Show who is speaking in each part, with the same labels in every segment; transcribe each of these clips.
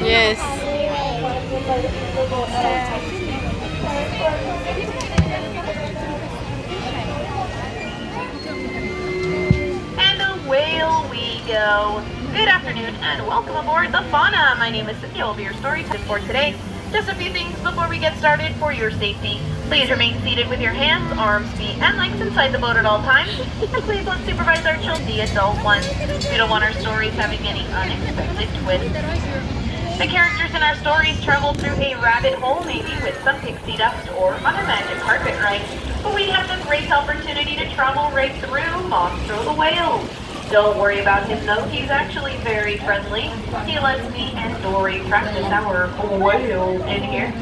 Speaker 1: Yes.
Speaker 2: And away we go. Good afternoon and welcome aboard the Fauna. My name is Cynthia. I will be your storyteller for today. Just a few things before we get started for your safety. Please remain seated with your hands, arms, feet, and legs inside the boat at all times. And please let's supervise our children, the adult ones. We don't want our stories having any unexpected twists. The characters in our stories travel through a rabbit hole, maybe with some pixie dust or on a magic carpet ride. But we have the great opportunity to travel right through Monstro the Whale. Don't worry about him though, he's actually very friendly. He lets me and Dory practice our whale in here.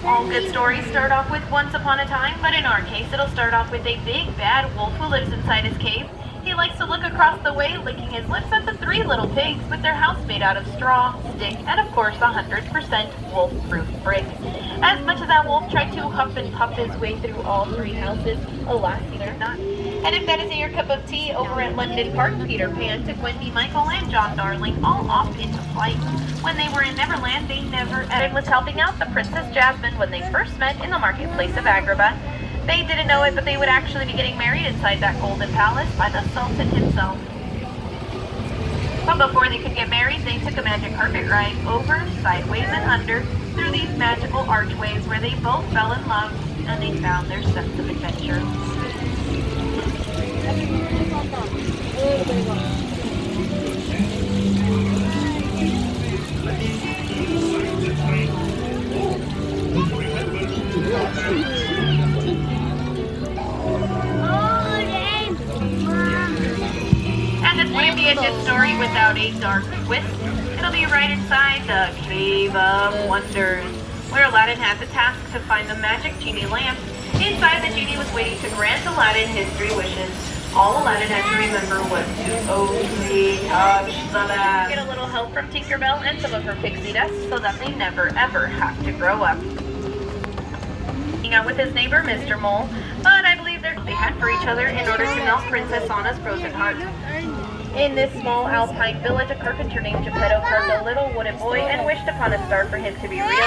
Speaker 2: All good stories start off with once upon a time, but in our case it'll start off with a big bad wolf who lives inside his cave. He likes to look across the way, licking his lips at the three little pigs with their house made out of straw, stick, and of course 100% wolf-proof bricks. As much as that wolf tried to huff and puff his way through all three houses, alas, he did not. And if that isn't your cup of tea, over at London Park, Peter Pan took Wendy, Michael, and John Darling all off into flight. When they were in Neverland, they never was helping out the Princess Jasmine when they first met in the marketplace of Agrabah. They didn't know it, but they would actually be getting married inside that golden palace by the Sultan himself. But before they could get married, they took a magic carpet ride over, sideways, and under through these magical archways where they both fell in love and they found their sense of adventure. And this wouldn't be a good story without a dark twist. It'll be right inside the Cave of Wonders, where Aladdin had the task to find the magic genie lamp. Inside, the genie was waiting to grant Aladdin his 3 wishes. All Aladdin had to remember was to only touch the lamp. Get a little help from Tinkerbell and some of her pixie dust so that they never ever have to grow up. Hanging out with his neighbor, Mr. Mole, but I believe they had for each other in order to melt Princess Anna's frozen heart. In this small Alpine village, a carpenter named Geppetto carved a little wooden boy and wished upon a star for him to be real.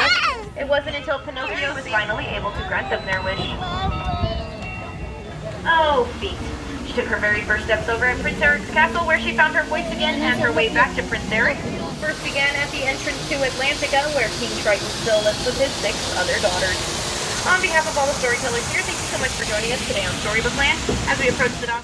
Speaker 2: It wasn't until Pinocchio was finally able to grant them their wish. Oh, feet. She took her very first steps over at Prince Eric's castle, where she found her voice again and her way back to Prince Eric. First began at the entrance to Atlantica, where King Triton still lives with his 6 other daughters. On behalf of all the storytellers here, thank you so much for joining us today on Storybook Land as we approach the dock.